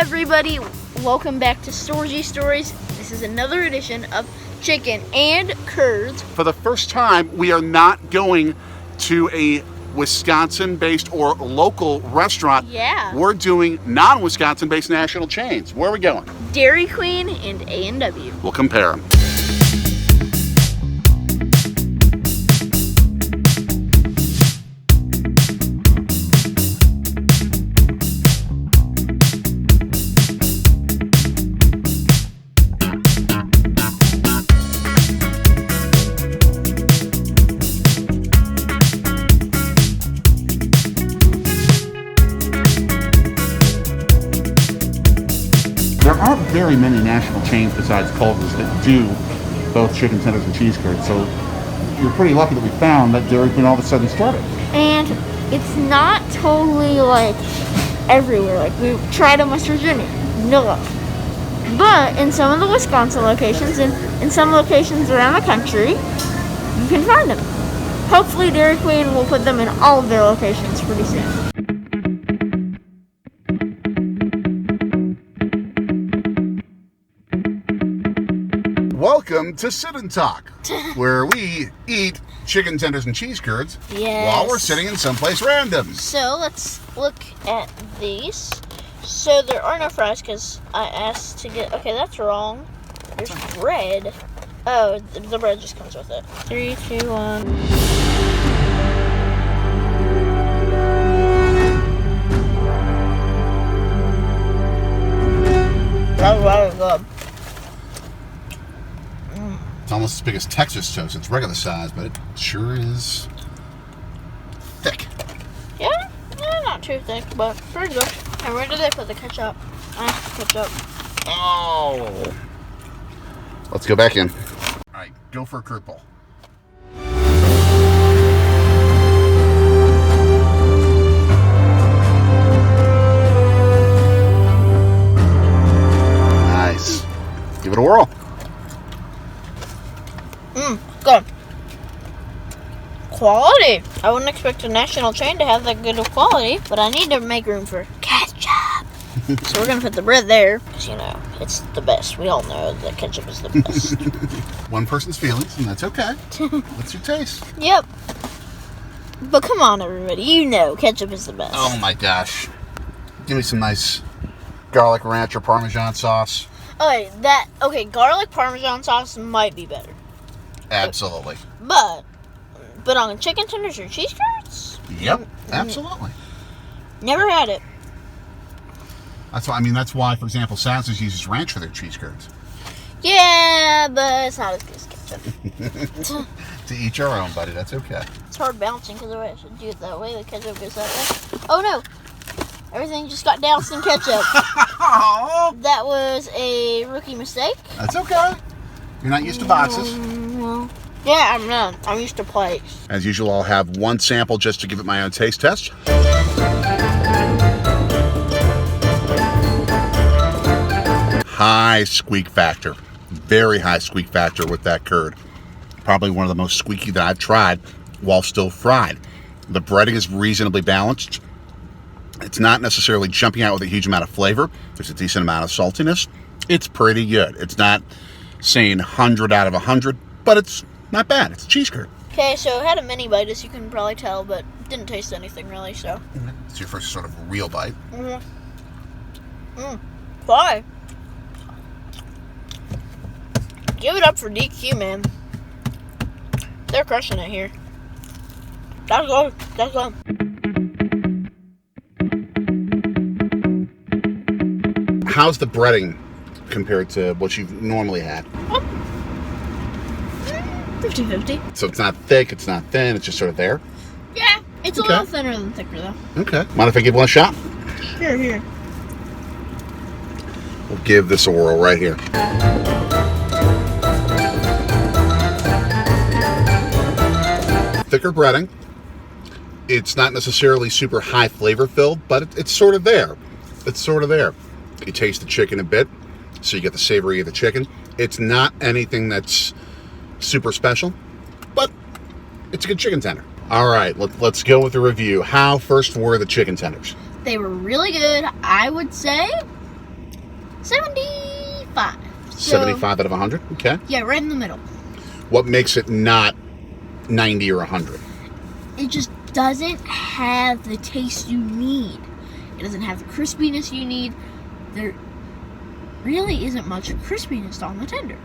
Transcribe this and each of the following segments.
everybody, welcome back to Storgy Stories. This is another edition of Chicken and Curds. For the first time, we are not going to a Wisconsin-based or local restaurant. Yeah. We're doing non-Wisconsin-based national chains. Where are we going? Dairy Queen and A&W. We'll compare them. There aren't very many national chains besides Culver's that do both chicken tenders and cheese curds, so you're pretty lucky that we found that Dairy Queen all of a sudden started. And it's not totally like everywhere. Like we tried in West Virginia, no luck. But in some of the Wisconsin locations and in some locations around the country, you can find them. Hopefully Dairy Queen will put them in all of their locations pretty soon. Welcome to Sit and Talk, where we eat chicken tenders and cheese curds while we're sitting in someplace random. So let's look at these. So there are no fries because I asked to get. Okay, that's wrong. There's bread. Oh, the bread just comes with it. 3, 2, 1. That's really good. It's almost as big as Texas toast. It's regular size, but it sure is thick. Yeah, not too thick, but pretty good. And where did they put the ketchup? Ketchup. Oh! Let's go back in. All right, go for a curd bowl. Nice. Give it a whirl. Good. Quality. I wouldn't expect a national chain to have that good of quality, but I need to make room for ketchup. So we're going to put the bread there, because, you know, it's the best. We all know that ketchup is the best. One person's feelings, and that's okay. What's your taste? Yep. But come on, everybody. You know ketchup is the best. Oh my gosh. Give me some nice garlic ranch or Parmesan sauce. Okay, garlic Parmesan sauce might be better. Absolutely. But on chicken tenders or cheese curds? Yep, absolutely. Never had it. That's why, for example, Sas's uses ranch for their cheese curds. Yeah, but it's not as good as ketchup. To each our own, buddy. That's okay. It's hard balancing because the way I should do it that way, the ketchup goes that way. Oh no! Everything just got doused in ketchup. That was a rookie mistake. That's okay. You're not used to boxes. Yeah, I'm not. I'm used to plates. As usual, I'll have one sample just to give it my own taste test. High squeak factor. Very high squeak factor with that curd. Probably one of the most squeaky that I've tried while still fried. The breading is reasonably balanced. It's not necessarily jumping out with a huge amount of flavor. There's a decent amount of saltiness. It's pretty good. It's not saying 100 out of 100, but it's not bad. It's a cheese curd. Okay, so it had a mini bite, as you can probably tell, but didn't taste anything really, so. It's your first sort of real bite. Why? Give it up for DQ, man. They're crushing it here. That's good. That's good. How's the breading compared to what you've normally had? 50-50. So it's not thick, it's not thin, it's just sort of there? Yeah, it's a little thinner than thicker, though. Okay. Mind if I give one a shot? Here. We'll give this a whirl right here. Thicker breading. It's not necessarily super high flavor filled, but it's sort of there. It's sort of there. You taste the chicken a bit, so you get the savory of the chicken. It's not anything that's super special, but it's a good chicken tender. All right, let's go with the review. How first were the chicken tenders? They were really good. I would say 75. 75 out of 100? Okay. Yeah, right in the middle. What makes it not 90 or 100? It just doesn't have the taste you need. It doesn't have the crispiness you need. There really isn't much crispiness on the tender.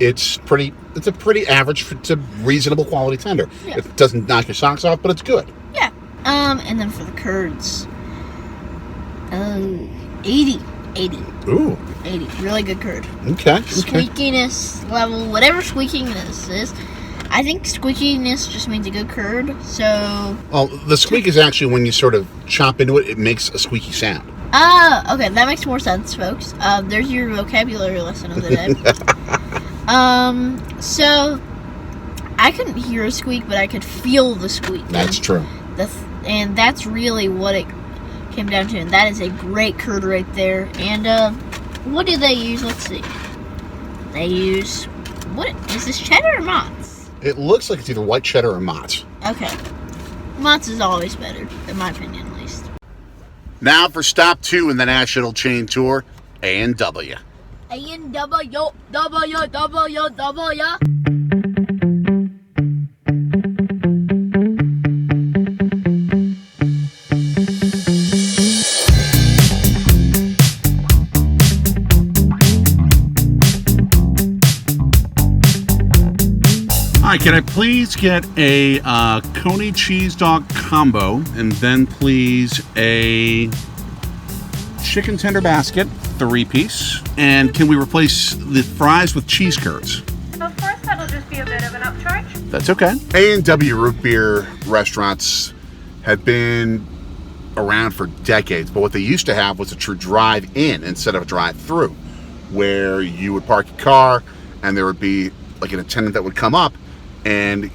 It's a pretty average, it's a reasonable quality tender. Yeah. It doesn't knock your socks off, but it's good. Yeah. And then for the curds, 80. Ooh. 80. Really good curd. Okay. Squeakiness level, whatever squeakiness is. I think squeakiness just means a good curd, so... Well, the squeak is actually when you sort of chop into it, it makes a squeaky sound. Okay, that makes more sense, folks. There's your vocabulary lesson of the day. So, I couldn't hear a squeak, but I could feel the squeak. That's true. And that's really what it came down to, and that is a great curd right there. And, what do they use? Let's see. They use... What is this, cheddar or Mott's? It looks like it's either white cheddar or Mott's. Okay. Mott's is always better, in my opinion, at least. Now for stop 2 in the national chain tour, A&W. A&W. Hi, can I please get a Coney cheese dog combo, and then please a chicken tender basket, 3-piece, and can we replace the fries with cheese curds? Of course, that'll just be a bit of an upcharge. That's okay. A&W root beer restaurants have been around for decades, but what they used to have was a true drive-in instead of a drive-through, where you would park your car and there would be like an attendant that would come up and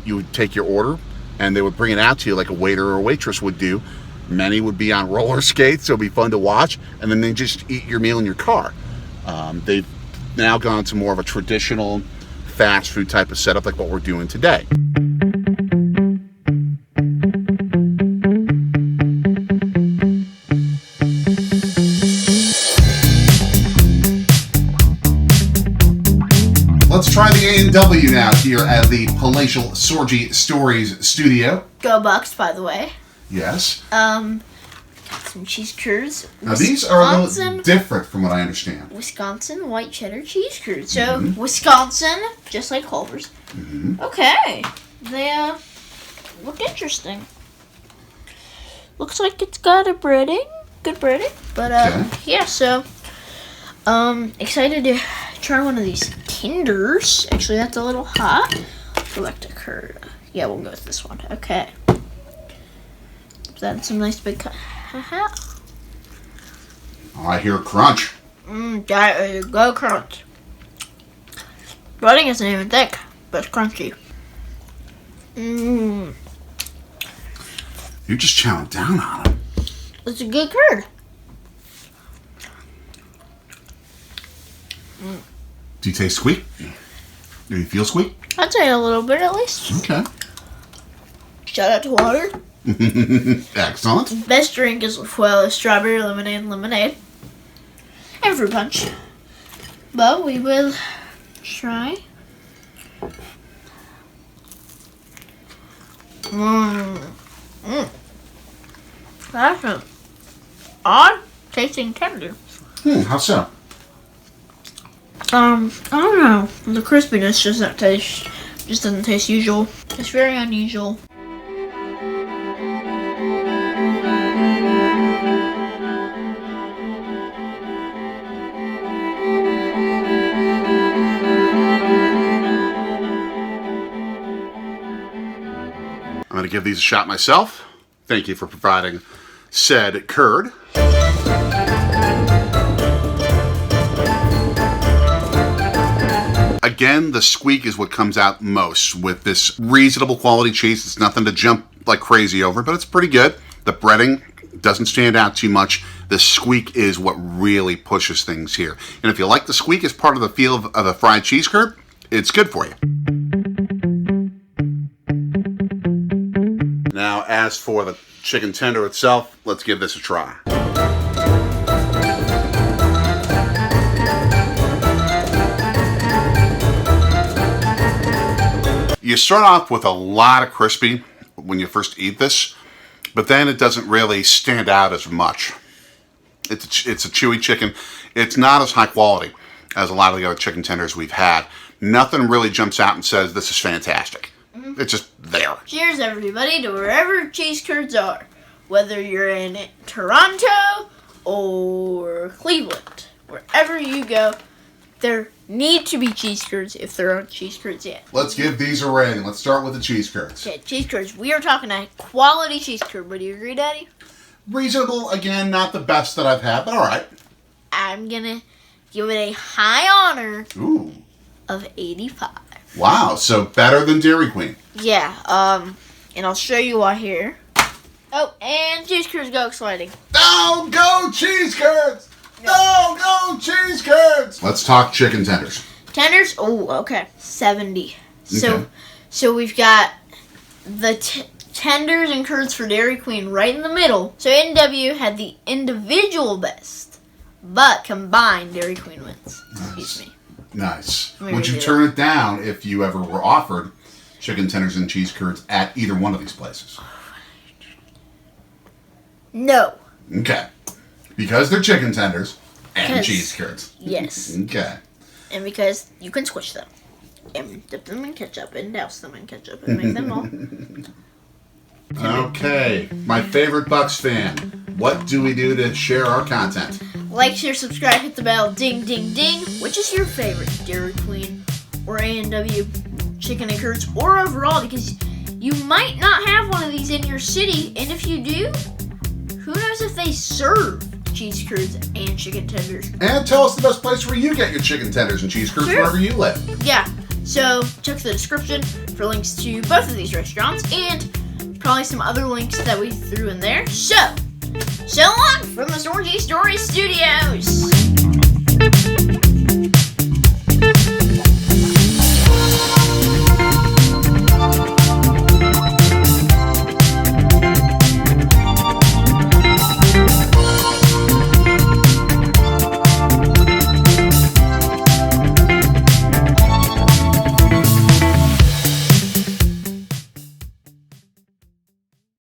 you would take your order and they would bring it out to you like a waiter or a waitress would do. Many would be on roller skates, so it'd be fun to watch, and then they just eat your meal in your car. They've now gone to more of a traditional fast food type of setup like what we're doing today. Let's try the A&W now here at the Palatial Sorgi Stories studio. Go Bucks, by the way. Yes. Some cheese curds. Now these are a little different from what I understand. Wisconsin white cheddar cheese curds. So Wisconsin, just like Culver's. Okay. They look interesting. Looks like it's got a breading. Good breading. But yeah, so excited to try one of these tenders. Actually, that's a little hot. Select a curd. Yeah, we'll go with this one. Okay. That's some nice big cut. Oh, I hear crunch. There you go, crunch. Breading isn't even thick, but it's crunchy. You're just chowing down on them. It's a good curd. Do you taste sweet? Do you feel sweet? I'd say a little bit at least. Okay. Shout out to water. Excellent. Best drink is strawberry lemonade, and fruit punch. But we will try. That's an odd tasting tender. How so? I don't know. The crispiness doesn't taste usual. It's very unusual. I'm going to give these a shot myself. Thank you for providing said curd. Again, the squeak is what comes out most with this reasonable quality cheese. It's nothing to jump like crazy over, but it's pretty good. The breading doesn't stand out too much. The squeak is what really pushes things here. And if you like the squeak as part of the feel of a fried cheese curd, it's good for you. Now, as for the chicken tender itself, let's give this a try. You start off with a lot of crispy when you first eat this, but then it doesn't really stand out as much. It's a chewy chicken. It's not as high quality as a lot of the other chicken tenders we've had. Nothing really jumps out and says this is fantastic. It's just there. Cheers, everybody, to wherever cheese curds are. Whether you're in Toronto or Cleveland, wherever you go, there need to be cheese curds if there aren't cheese curds yet. Let's give these a rating. Let's start with the cheese curds. Okay, cheese curds. We are talking a quality cheese curd. Would you agree, Daddy? Reasonable. Again, not the best that I've had, but all right. I'm going to give it a high honor Ooh. of 85. Wow, so better than Dairy Queen. Yeah, and I'll show you why here. Oh, and cheese curds go sliding. No, go cheese curds! No, go cheese curds! Let's talk chicken tenders. Tenders? Oh, okay. 70. Okay. So we've got the tenders and curds for Dairy Queen right in the middle. So A&W had the individual best, but combined Dairy Queen wins. Excuse me. Nice. Let me Would you redo turn it down if you ever were offered chicken tenders and cheese curds at either one of these places? No. Okay. Because they're chicken tenders and Because- cheese curds. Yes. Okay. And because you can squish them. And dip them in ketchup and douse them in ketchup and make them all. Okay. My favorite Bucks fan. What do we do to share our content? Like, share, subscribe, hit the bell, ding, ding, ding. Which is your favorite, Dairy Queen or A&W chicken and curds, or overall? Because you might not have one of these in your city, and if you do, who knows if they serve cheese curds and chicken tenders. And tell us the best place where you get your chicken tenders and cheese curds Sure. wherever you live. Yeah, so check the description for links to both of these restaurants and probably some other links that we threw in there. So long from the Storgy Story Studios.